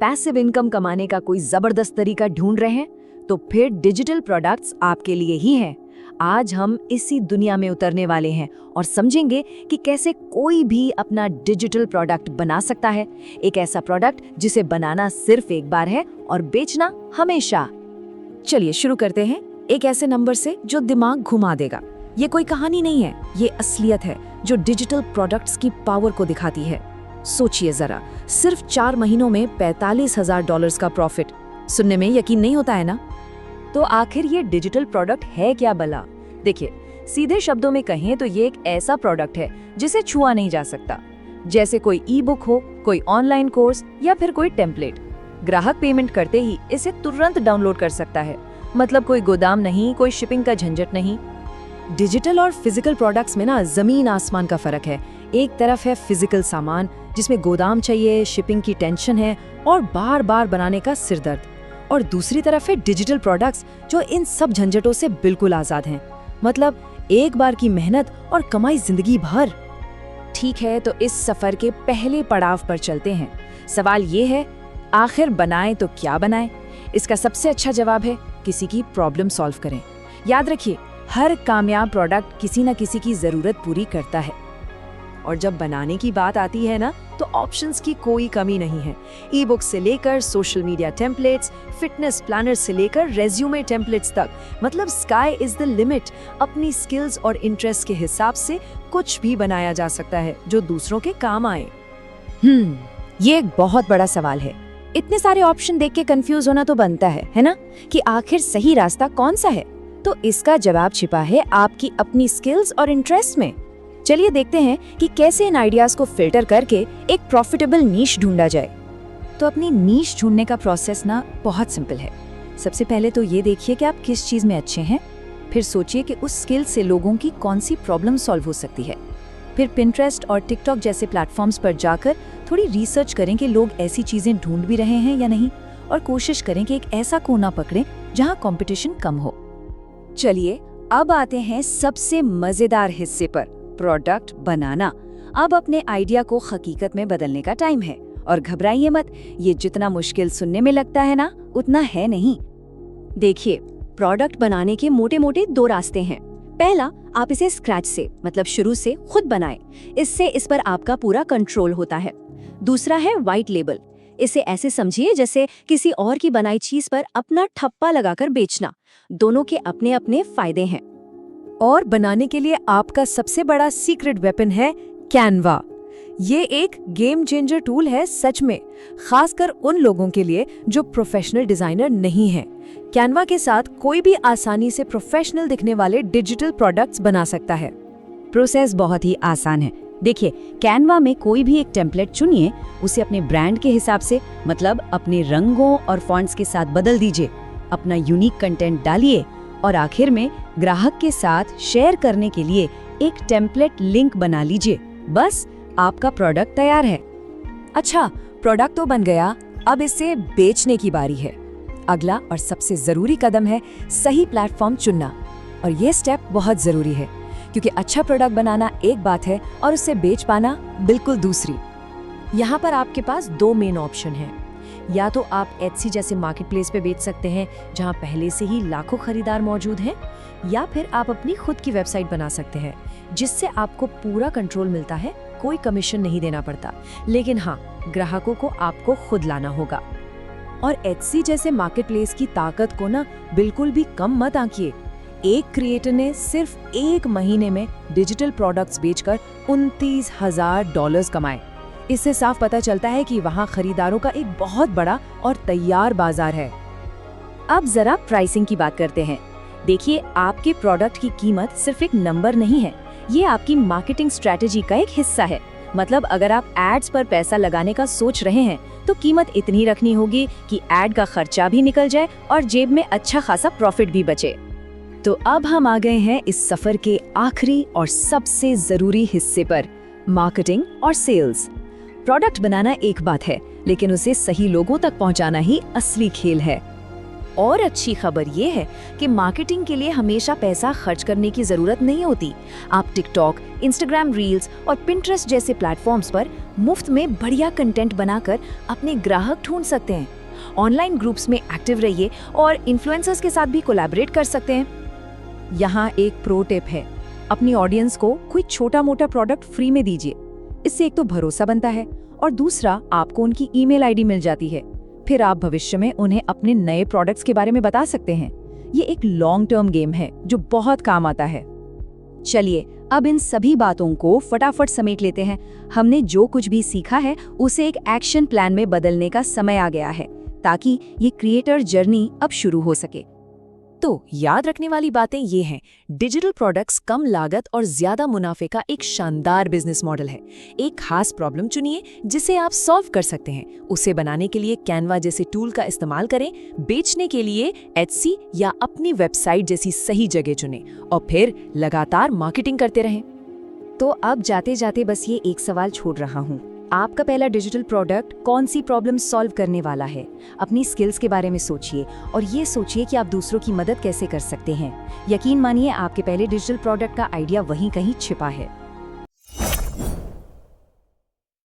Passive income कमाने का कोई जबरदस्त तरीका ढूंढ रहे हैं, तो फिर डिजिटल प्रोडक्ट्स आपके लिए ही हैं। आज हम इसी दुनिया में उतरने वाले हैं और समझेंगे कि कैसे कोई भी अपना डिजिटल प्रोडक्ट बना सकता है, एक ऐसा प्रोडक्ट जिसे बनाना सिर्फ एक बार है और बेचना हमेशा। चलिए शुरू करते हैं एक ऐसे नंबर से जो दिमाग घुमा देगा। ये कोई कहानी नहीं है, ये असलियत है जो डिजिटल प्रोडक्ट्स की पावर को दिखाती है। सोचिए जरा, सिर्फ 4 महीनों में $45,000 का प्रॉफिट। सुनने में यकीन नहीं होता है ना? तो आखिर ये डिजिटल प्रोडक्ट है क्या भला? देखिए, सीधे शब्दों में कहें तो ये एक ऐसा प्रोडक्ट है जिसे छुआ नहीं जा सकता। जैसे कोई ई बुक हो, कोई ऑनलाइन कोर्स या फिर कोई टेम्पलेट। ग्राहक पेमेंट करते ही इसे तुरंत डाउनलोड कर सकता है। मतलब कोई गोदाम नहीं, कोई शिपिंग का झंझट नहीं। डिजिटल और फिजिकल प्रोडक्ट्स में ना जमीन आसमान का फर्क है। एक तरफ है फिजिकल सामान जिसमें गोदाम चाहिए, शिपिंग की टेंशन है और बार बार बनाने का सिरदर्द, और दूसरी तरफ है डिजिटल प्रोडक्ट्स जो इन सब झंझटों से बिल्कुल आजाद हैं। मतलब एक बार की मेहनत और कमाई जिंदगी भर। ठीक है, तो इस सफर के पहले पड़ाव पर चलते हैं। सवाल ये है, आखिर बनाएं तो क्या बनाएं? इसका सबसे अच्छा जवाब है किसी की प्रॉब्लम सॉल्व करें। याद रखिए, हर कामयाब प्रोडक्ट किसी न किसी की जरूरत पूरी करता है। और जब बनाने की बात आती है ना, तो ऑप्शंस की कोई कमी नहीं है। ई बुक से लेकर social media templates, fitness planner से लेकर रेज्यूमे टेम्पलेट्स तक, मतलब स्काई इज द लिमिट। अपनी स्किल्स और इंटरेस्ट के हिसाब से कुछ भी बनाया जा सकता है जो दूसरों के काम आए। ये एक बहुत बड़ा सवाल है। इतने सारे ऑप्शन देख के कंफ्यूज होना तो बनता है ना, कि आखिर सही रास्ता कौन सा है? तो इसका जवाब छिपा है आपकी अपनी स्किल्स और इंटरेस्ट में। चलिए देखते हैं कि कैसे इन आइडियाज को फिल्टर करके एक प्रॉफिटेबल नीश ढूंढा जाए। तो अपनी नीश ढूंढने का प्रोसेस ना बहुत सिंपल है। सबसे पहले तो ये देखिए कि आप किस चीज में अच्छे हैं। फिर सोचिए कि उस स्किल से लोगों की कौन सी प्रॉब्लम सॉल्व हो सकती है। फिर पिंटरेस्ट और टिकटॉक जैसे प्लेटफॉर्म्स पर जाकर थोड़ी रिसर्च करें कि लोग ऐसी चीजें ढूंढ भी रहे हैं या नहीं, और कोशिश करें कि एक ऐसा कोना पकड़ें जहां कंपटीशन कम हो। चलिए अब आते हैं सबसे मजेदार हिस्से पर, प्रोडक्ट बनाना। अब अपने आइडिया को हकीकत में बदलने का टाइम है। और घबराइए मत, ये जितना मुश्किल सुनने में लगता है ना, उतना है नहीं। देखिए, प्रोडक्ट बनाने के मोटे मोटे 2 रास्ते हैं। पहला, आप इसे स्क्रैच से, मतलब शुरू से खुद बनाएं। इससे इस पर आपका पूरा कंट्रोल होता है। दूसरा है व्हाइट लेबल। इसे ऐसे समझिए जैसे किसी और की बनाई चीज पर अपना ठप्पा लगाकर बेचना। दोनों के अपने अपने फायदे हैं। और बनाने के लिए आपका सबसे बड़ा सीक्रेट वेपन है कैनवा। ये एक गेम चेंजर टूल है सच में, खासकर उन लोगों के लिए जो प्रोफेशनल डिजाइनर नहीं हैं। कैनवा के साथ कोई भी आसानी से प्रोफेशनल दिखने वाले डिजिटल प्रोडक्ट्स बना सकता है। प्रोसेस बहुत ही आसान है। देखिए, कैनवा में कोई भी एक टेम्पलेट चुनिए, उसे अपने ब्रांड के हिसाब से, मतलब अपने रंगों और फॉन्ट्स के साथ बदल दीजिए, अपना यूनिक कंटेंट डालिए और आखिर में ग्राहक के साथ शेयर करने के लिए एक टेम्पलेट लिंक बना लीजिए। बस आपका प्रोडक्ट तैयार है। अच्छा, प्रोडक्ट तो बन गया, अब इसे बेचने की बारी है। अगला और सबसे जरूरी कदम है सही प्लेटफॉर्म चुनना। और ये स्टेप बहुत जरूरी है, क्योंकि अच्छा प्रोडक्ट बनाना एक बात है और उसे बेच पाना बिल्कुल दूसरी। यहाँ पर आपके पास 2 मेन ऑप्शन हैं। या तो आप एटसी जैसे मार्केट प्लेस पे बेच सकते हैं, जहाँ पहले से ही लाखों खरीदार मौजूद हैं, या फिर आप अपनी खुद की वेबसाइट बना सकते हैं, जिससे आपको पूरा कंट्रोल मिलता है, कोई कमीशन नहीं देना पड़ता। लेकिन हाँ, ग्राहकों को आपको खुद लाना होगा। और एटसी जैसे मार्केट प्लेस की ताकत को ना बिल्कुल भी कम मत आंकिए। एक क्रिएटर ने सिर्फ 1 महीने में डिजिटल प्रोडक्ट्स बेचकर $29,000 कमाए। इससे साफ पता चलता है कि वहाँ खरीदारों का एक बहुत बड़ा और तैयार बाजार है। अब जरा प्राइसिंग की बात करते हैं। देखिए, आपके प्रोडक्ट की कीमत सिर्फ एक नंबर नहीं है, ये आपकी मार्केटिंग स्ट्रेटेजी का एक हिस्सा है। मतलब अगर आप एड्स पर पैसा लगाने का सोच रहे हैं, तो कीमत इतनी रखनी होगी कि एड का खर्चा भी निकल जाए और जेब में अच्छा खासा प्रॉफिट भी बचे। तो अब हम आ गए हैं इस सफर के आखिरी और सबसे जरूरी हिस्से पर, मार्केटिंग और सेल्स। प्रोडक्ट बनाना एक बात है, लेकिन उसे सही लोगों तक पहुंचाना ही असली खेल है। और अच्छी खबर ये है कि मार्केटिंग के लिए हमेशा पैसा खर्च करने की जरूरत नहीं होती। आप टिकटॉक, इंस्टाग्राम रील्स और पिंटरेस्ट जैसे प्लेटफॉर्म्स पर मुफ्त में बढ़िया कंटेंट बनाकर अपने ग्राहक ढूंढ सकते हैं। ऑनलाइन ग्रुप्स में एक्टिव रहिए और इन्फ्लुएंसर्स के साथ भी कोलैबोरेट कर सकते हैं। यहाँ एक प्रो टिप है, अपनी ऑडियंस को कोई छोटा मोटा प्रोडक्ट फ्री में दीजिए। इससे एक तो भरोसा बनता है और दूसरा आपको उनकी ईमेल आईडी मिल जाती है। फिर आप भविष्य में उन्हें अपने नए प्रोडक्ट्स के बारे में बता सकते हैं। ये एक लॉन्ग टर्म गेम है जो बहुत काम आता है। चलिए अब इन सभी बातों को फटाफट समेट लेते हैं। हमने जो कुछ भी सीखा है उसे एक एक्शन प्लान में बदलने का समय आ गया है, ताकि ये क्रिएटर जर्नी अब शुरू हो सके। तो याद रखने वाली बातें ये हैं, डिजिटल प्रोडक्ट्स कम लागत और ज्यादा मुनाफे का एक शानदार बिजनेस मॉडल है। एक खास प्रॉब्लम चुनिए जिसे आप सॉल्व कर सकते हैं। उसे बनाने के लिए कैनवा जैसे टूल का इस्तेमाल करें, बेचने के लिए एटसी या अपनी वेबसाइट जैसी सही जगह चुनें और फिर लगातार मार्केटिंग करते रहें। तो अब जाते जाते बस ये एक सवाल छोड़ रहा हूँ, आपका पहला डिजिटल प्रोडक्ट कौन सी प्रॉब्लम सॉल्व करने वाला है? अपनी स्किल्स के बारे में सोचिए और ये सोचिए कि आप दूसरों की मदद कैसे कर सकते हैं। यकीन मानिए आपके पहले डिजिटल प्रोडक्ट का आइडिया वहीं कहीं छिपा है।